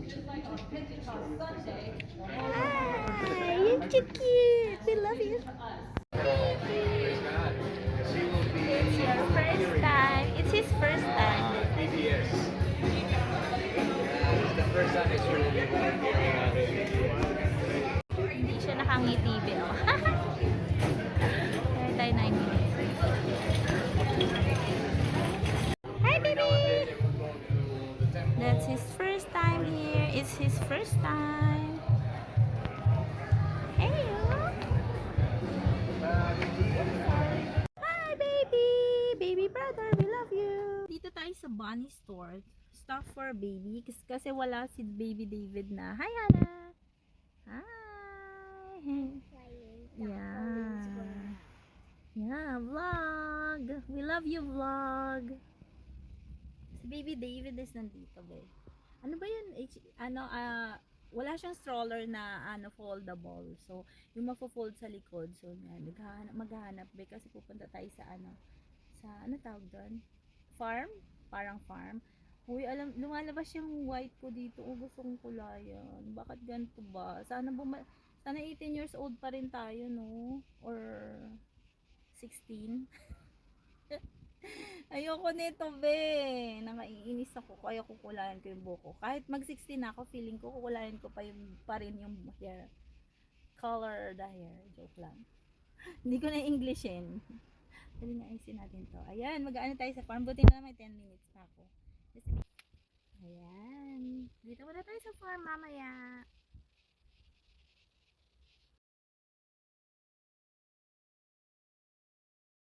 Hi, you're too cute. We love you. It's your first time. It's his first time. BTS. It's the first time it's really hearing about it. Hindi siya nakangiti, oh. Kaya tayo 9 minutes. Hi, baby! That's his first time here. It's his first time. Hey, hi, baby! Baby brother, we love you! Dito tayo sa Bunny Store. Stuff for baby. Kasi wala si baby David na. Hi, Hannah! Hi! Yeah. Yeah, vlog! We love you, vlog! Si baby David is nandito, be. Ano ba yun? Wala siyang stroller na foldable. So, yung mafo-fold sa likod. So, yan, maghahanap be kasi pupunta tayo sa tawag doon? Farm? Parang farm. Uy, lumalabas yung white ko dito. Gusto kong kulayan. Bakit ganito ba? Sana 18 years old pa rin tayo, no? Or 16? Ayoko nito, be. Nakaiinis ako. Kaya kukulayan ko yung buko. Kahit mag 16 na ako, feeling ko kukulayan ko pa rin yung hair. Color the hair. Joke lang. Hindi ko na Englishin. Dali na ayusin natin to. Ayan, mag-ano tayo sa farm. Buti na may 10 minutes pa ako. Ayan. Dito muna tayo sa farm mamaya.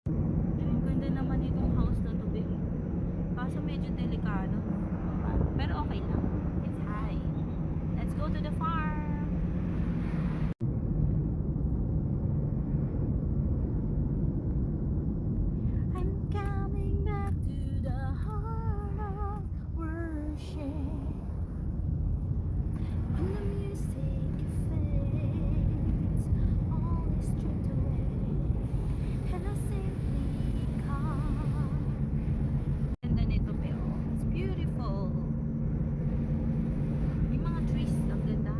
Ang ganda naman itong house na to, babe. Kaso medyo delikado. Pero okay lang. It's high. Let's go to the farm. I'm coming back to the heart of worship. When the music fades, all is stripped away, and I simply come. Ganda nito, pero it's beautiful. Yung mga trees, ang ganda.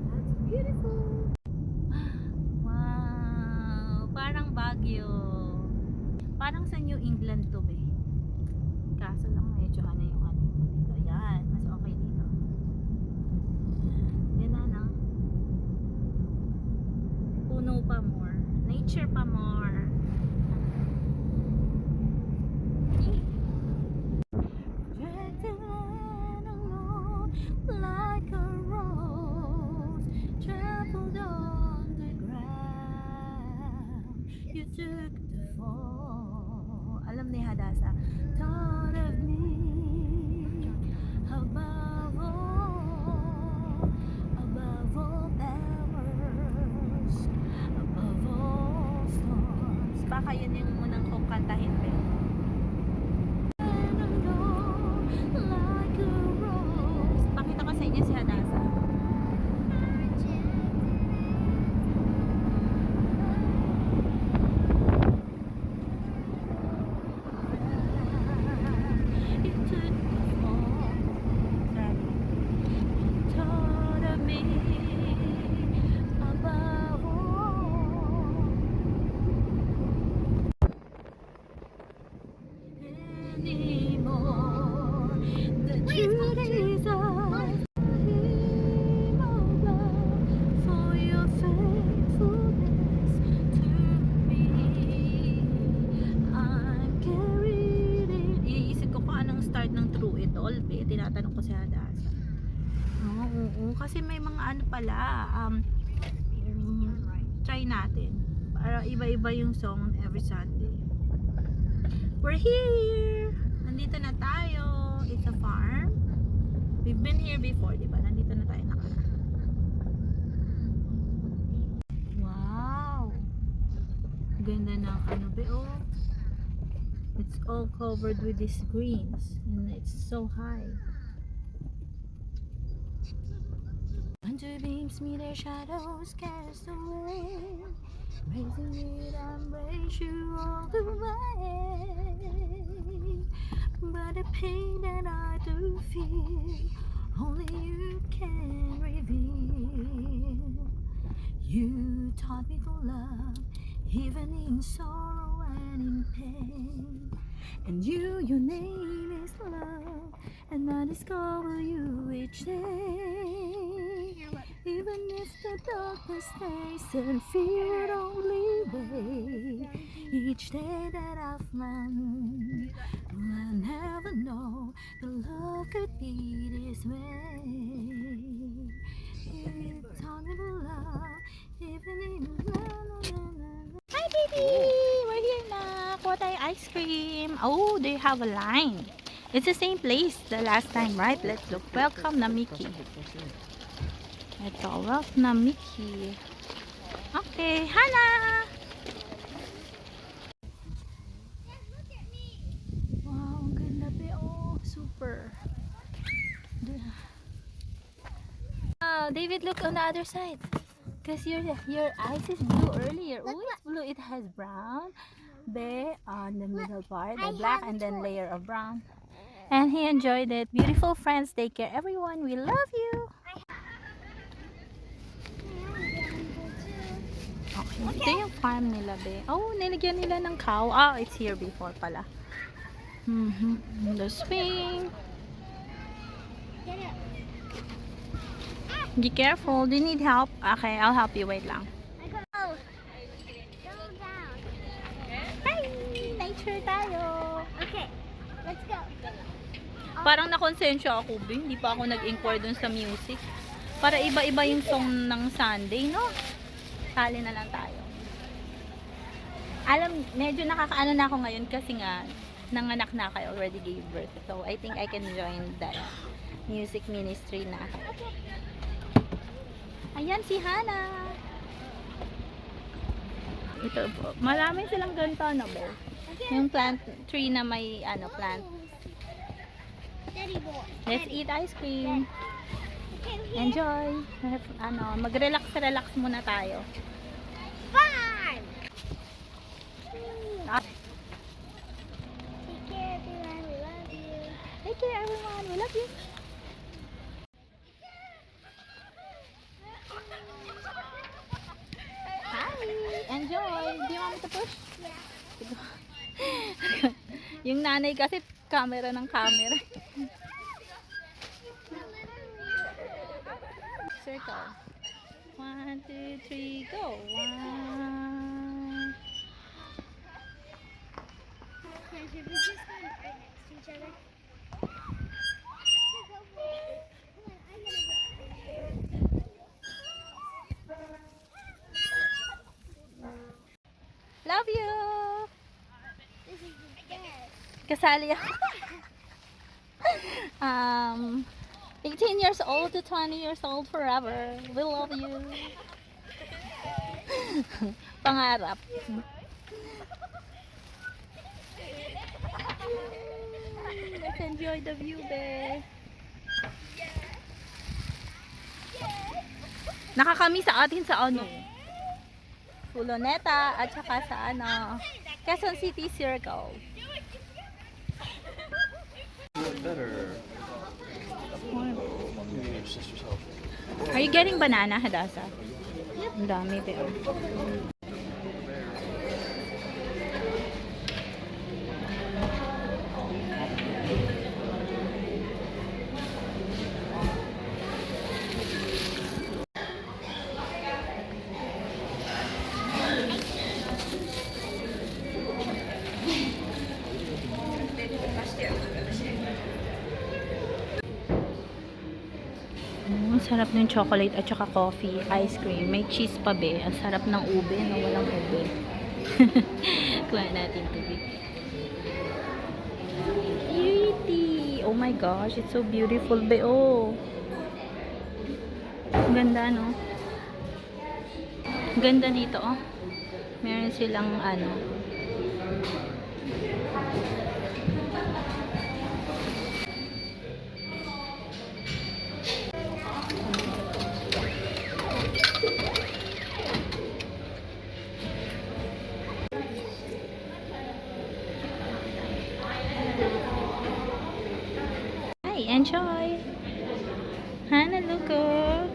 That's beautiful. Wow, parang Baguio. Parang sa New England to, be. Kaso lang medyo yung dito. Yan, mas okay dito. Ganda, no? Puno pa more. Nature pa more. Like a rose trampled on the ground, you took the fall. Alam ni Hadassah, thought of me above all powers, above all storms. Baka yun yung munang kong kantahin, pero like a rose. Pakita ko sa inyo si Hadassah. Tinatanong ko si Hadassah. Oo, kasi may mga pala, try natin. Para iba-iba yung song every Sunday. We're here! Nandito na tayo. It's a farm. We've been here before, di ba? Nandito na tayo nakaraan. Wow! Ganda ng be, oh. It's all covered with these greens and it's so high. Under beams meet their shadows cast away, raising me to embrace you all the way. But the pain that I to feel, only you can reveal. You taught me to love, even in sorrow and in pain. And your name is love, and I discover you each day. Even if the darkness stays and fear only way, each day that I've run, I never know the love could be this way. You taught me to love, even in Hi baby! We're here na! Kuha tayo ice cream. Oh, they have a line. It's the same place the last time, right? Let's look. Welcome na Mickey. Ito, welcome na Mickey. Okay, Hannah! Wow, ang ganda be. Oh, super. Oh, David, look on the other side. Because your eyes is blue earlier. Oh, it's blue. It has brown. Be on the middle part, the black, and then layer of brown. And he enjoyed it. Beautiful friends, take care everyone. We love you. Okay, ito yung farm nila, be. Oh, nilagyan nila ng cow. Ah, it's here before pala. The swing. Be careful. Do you need help? Okay, I'll help you. Wait lang. Hi! Nature tayo. Okay, let's go. Parang nakonsensya ako, be. Hindi pa ako nag-inquire dun sa music. Para iba-iba yung song ng Sunday, no? Sali na lang tayo. Alam, medyo nakakaano na ako ngayon kasi nga, nanganak na ako. I already gave birth. So, I think I can join the music ministry na. Ayan si Hannah. Ito po. Marami silang ganito, no, be? Yung plant tree na may, plant. Daddy boy. Let's eat ice cream. Enjoy. Mag-relax muna tayo. Fine. Ah, Take care, everyone. We love you. Take care, everyone. We love you. Hi. Enjoy. Do you want me to push? Yung nanay kasi camera ng camera. Circle. 1, 2, 3, go. 1. Should we just stand right next to each other? Love you. This is the best. Kasali ako. 18 years old to 20 years old forever. We love you. Pangarap. Let's enjoy the view, be. Nakakami sa atin sa Fuloneta at saka sa Quezon City Circle. Better. Are you getting banana, Hadassah? Ang dami, pero. Ang sarap ng chocolate at saka coffee, ice cream. May cheese pa, be. Ang sarap ng ube na walang ube. Kuha natin tubig. Beauty! Oh my gosh, it's so beautiful, be. Oh. Ganda, no? Ganda dito, oh. Meron silang Hi! Hi, enjoy. Hannah, look. Oh.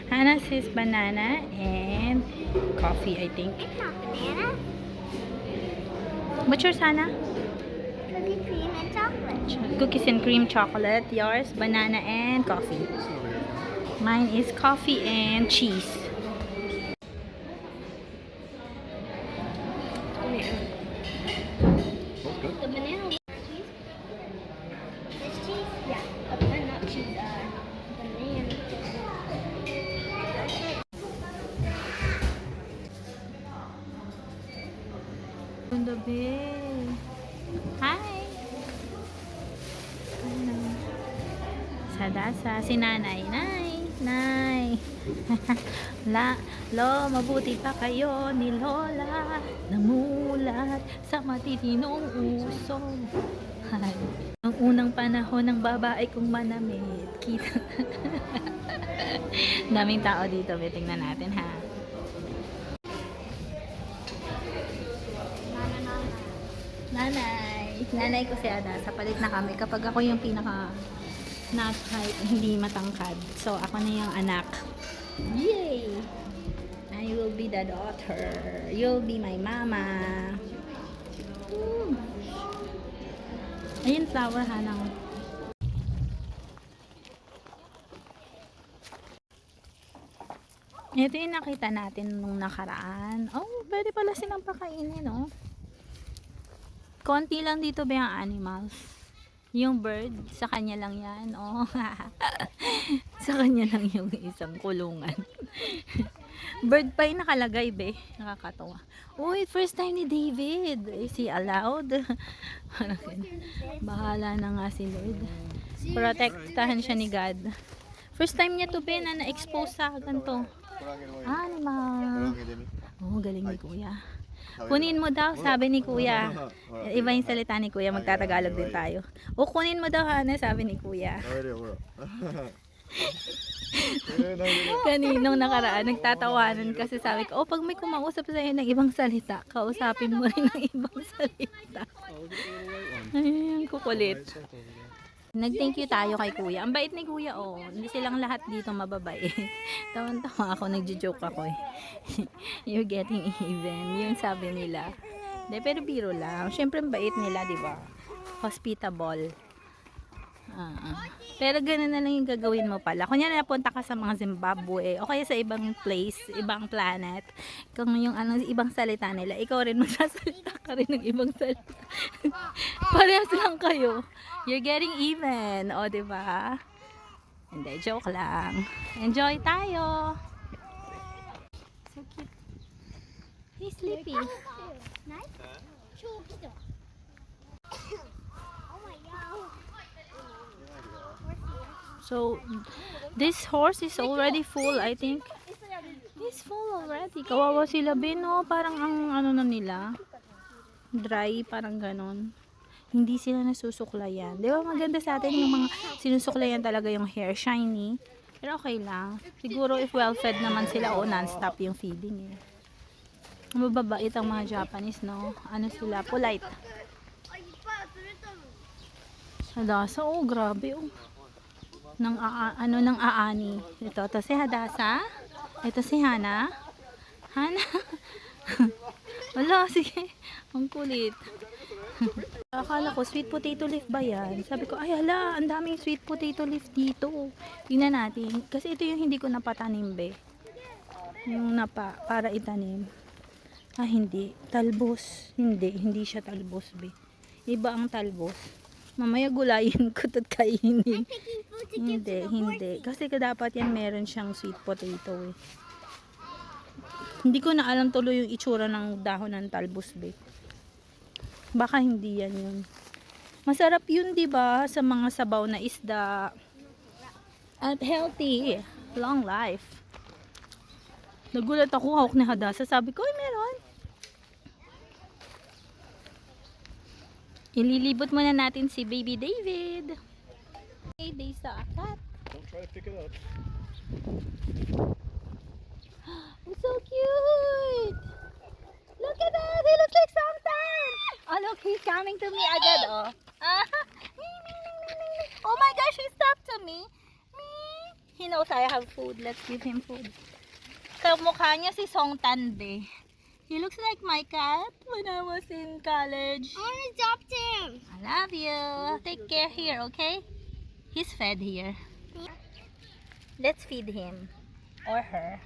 Hannah says banana and coffee, I think. It's not banana. What's yours, Hannah? Cookie cream and chocolate. Cookies and cream chocolate. Yours, banana and coffee. Mine is coffee and cheese. Both good. The banana with cheese. This cheese? Yeah. Not cheese. Banana. On the bed. Hi! Hello. Sadasa, si nanay. Nay! Mabuti pa kayo ni Lola. Namulat sa matitinong uso. Hi. Ang unang panahon ng babae kong manamit. Kita. Daming tao dito. Tingnan natin, ha? Nanay ko si Ada. Sa palit na kami. Kapag ako yung pinaka not height, hindi matangkad. So, ako na yung anak. Yay! I will be the daughter. You'll be my mama. Ayun, flower, Hanang. Ito yung nakita natin nung nakaraan. Oh, pwede pala silang pakainin, no? Konti lang dito ba yung animals? Yung bird, sa kanya lang yan. Oh. Sa kanya lang yung isang kulungan. Bird pa yung nakalagay, be. Nakakatawa. Uy, first time ni David. Is he allowed? Bahala na nga si Lord. Protektahan siya ni God. First time niya to, be, na na-expose sa ganito. Animal. Oh, galing ni Kuya. Kunin mo daw, sabi ni Kuya. Iba yung salita ni Kuya, magtatagalog din tayo. O kunin mo daw, Hana, sabi ni Kuya. Kaninong nakaraan, nagtatawanan kasi sabi ko, pag may kumausap sa'yo ng ibang salita, kausapin mo rin ng ibang salita. Ay, ang kukulit. Nag-thank you tayo kay Kuya. Ang bait ni Kuya, oh. Hindi silang lahat dito mababait. Tawan-tawa ako, nagjo-joke ako eh. You're getting even. Yun sabi nila. De, pero biro lang. Siyempre, ang bait nila, di ba? Hospitable. Pero ganun na lang yung gagawin mo pala. Kunya napunta ka sa mga Zimbabwe o kaya sa ibang place, ibang planet. Kung yung ibang salita nila, ikaw rin magsasalita ka rin ng ibang salita. Parehas lang kayo. You're getting even. O, diba? Hindi, joke lang. Enjoy tayo. So cute. He's sleepy. Nice. Oh my god. So, this horse is already full, I think. He's full already. Kawawa sila, Beno. Parang ang ano na nila. Dry, parang ganon. Hindi sila nasusuklayan. Di ba maganda sa atin yung mga sinusuklayan talaga yung hair, shiny. Pero okay lang. Siguro if well-fed naman sila, non-stop yung feeding eh. Mababait ang mga Japanese, no? Ano sila? Polite. Hadasa, oh, grabe, oh. Nang aani. Ito si Hadasa. Ito si Hana. Wala, sige. Ang kulit. Akala ko, sweet potato leaf ba yan? Sabi ko, ay hala, ang daming sweet potato leaf dito. Tingnan natin. Kasi ito yung hindi ko napatanim, be. Yung para itanim. Hindi. Talbos. Hindi siya talbos, be. Iba ang talbos. Mamaya gulayin ko at kainin. Hindi. Kasi dapat yan meron siyang sweet potato, eh. Hindi ko na alam tuloy yung itsura ng dahon ng talbos, be. Baka hindi yan yun. Masarap yun, diba? Sa mga sabaw na isda. At healthy. Long life. Nagulat ako, hawak ni Hadasa. Sabi ko, ay meron. Ililibot muna natin si Baby David. Hey, day sa akat. Don't try to pick it up. Oh, so cute! Look at that! He looks like something! Oh, look, he's coming to me agad, oh. Oh my God! She stuck to me. Me. He knows I have food. Let's give him food. Kamukha niya si Song Tande. He looks like my cat when I was in college. I want to adopt him. I love you. Take care here, okay? He's fed here. Let's feed him. Or her.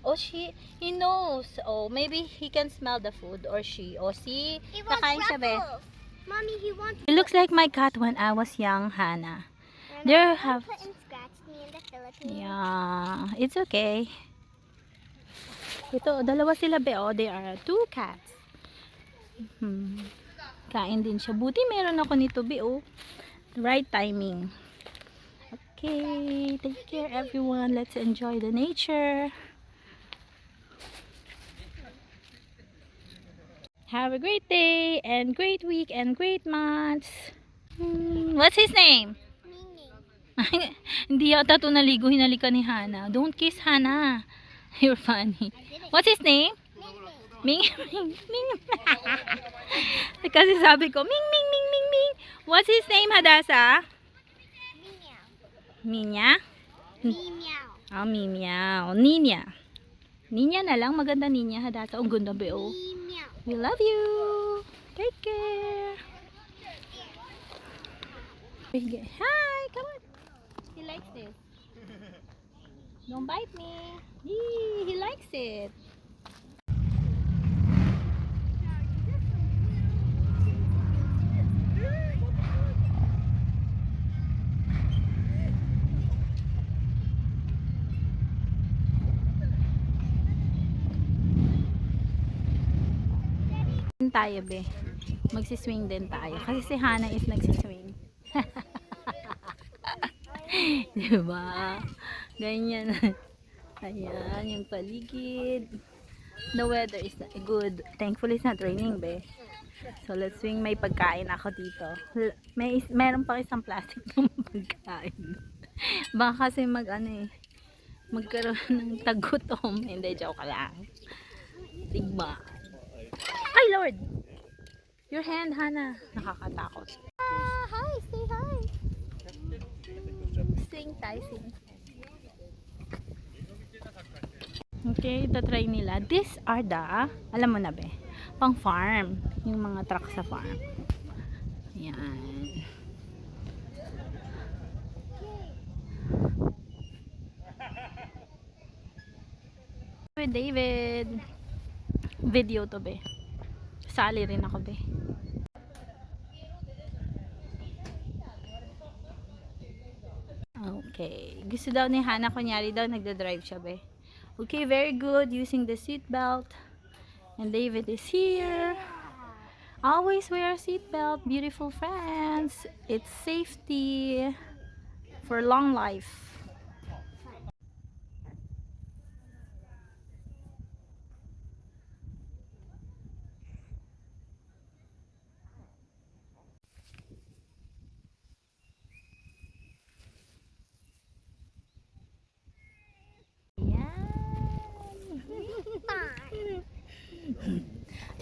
Oh, he knows. Oh, maybe he can smell the food. Or she. Oh, see? He wants Nakain siya, be. ruffles. Mommy, he wants. He looks like my cat when I was young, Hannah. And There my have- put and scratched me in the Philippines. Yeah, it's okay. Ito, dalawa sila, be. Oh, they are 2 cats. Kain din siya. Buti meron ako nito, be. Oh. Right timing. Okay, take care everyone. Let's enjoy the nature. Have a great day and great week and great months. What's his name? Ming. Hindi yata ito naligo. Hinalikan ni Hannah. Don't kiss Hannah. You're funny. What's his name? Ming. Ming. Ming. Kasi sabi ko, Ming, Ming, Ming, Ming, Ming. What's his name, Hadasa? Minya? Meow. Oh, Mimiao. Ninya. Ninya na lang. Maganda Ninya, Hadasa. Ang ganda, be, oh. Meow. We love you. Take care. Hi, come on. He likes this. Don't bite me. Yee, he likes it. Tayo, be. Magsiswing din tayo. Kasi si Hannah is nagsiswing. Diba? Ganyan. Ayan, yung paligid. The weather is good. Thankfully, it's not raining, be. So, let's swing. May pagkain ako dito. Meron pa isang plastic ng pagkain. Baka kasi magkaroon ng tagutom. Hindi, joke lang. Diba? Ay, Lord! Your hand, Hannah. Nakakatakot. Hi! Say hi! Sing tayo, sing. Okay, tatry nila. These are the, alam mo na, be, pang farm. Yung mga truck sa farm. Ayan. With David. Video to, be. Sali rin ako, be. Okay. Gusto daw ni Hannah, kunyari daw, nagda-drive siya, be. Okay, very good. Using the seat belt. And David is here. Always wear a seat belt, beautiful friends. It's safety for long life.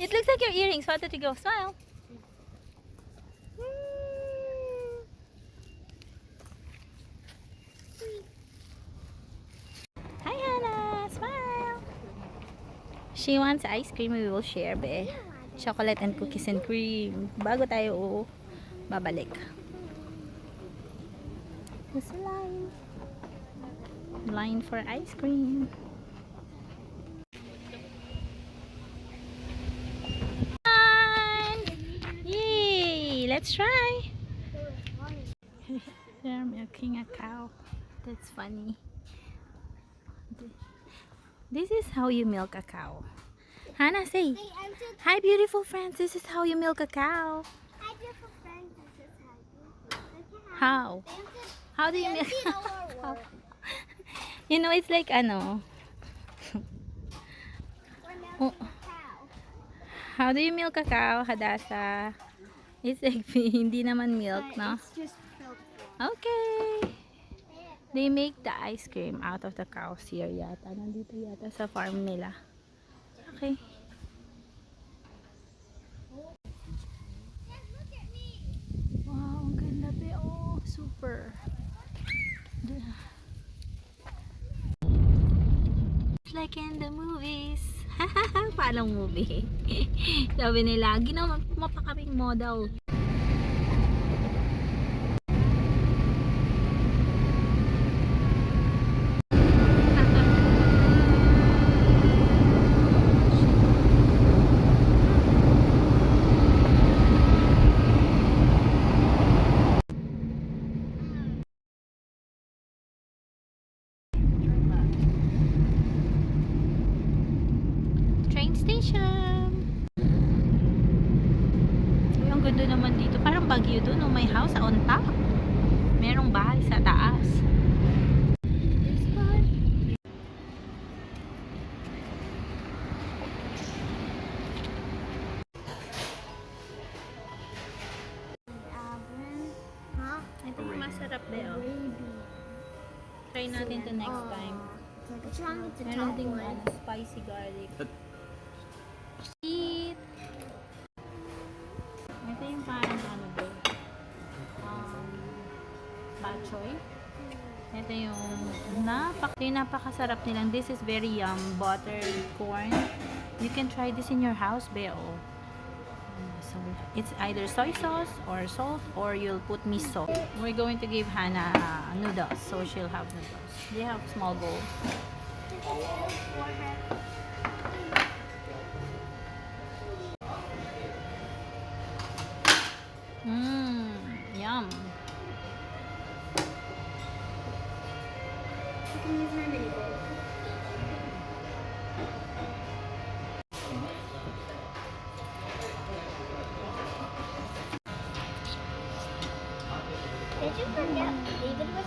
It looks like your earrings. Why don't you go smile? Hi, Hannah. Smile. She wants ice cream. We will share, be. Chocolate and cookies and cream. Bago tayo babalik. There's a line. Line for ice cream. Let's try. They're milking a cow. That's funny. This is how you milk a cow. Hannah, say, hi, beautiful friends. This is how you milk a cow. Hi, beautiful friends. This is How? How do you milk a cow? You know, it's like We're Oh. milking a cow. How do you milk a cow, Hadasa? It's like hindi naman milk, no? It's just filled full. Okay. They make the ice cream out of the cows here yata. Nandito yata sa farm nila. Okay. Wow, ang ganda, be. Oh, super. like in the movies. Paano movie? Sabi nila, ginawa pa kaming model. Train station. Uy, ang ganda naman dito. Parang Baguio doon. No? May house on top. Merong bahay sa taas. This one. Huh? Ito yung masarap ba yun? Baby. Try natin to next time. What's wrong with the Meron top ding one? spicy garlic. Eat! Ito yung parang ano ba? Bok choy. Ito yung napakasarap nilang. This is very buttered corn. You can try this in your house, Beo. So it's either soy sauce or salt, or you'll put miso. We're going to give Hannah noodles, so she'll have noodles. They have small bowls. Yum. You can use my mini bowl. Did you forget David was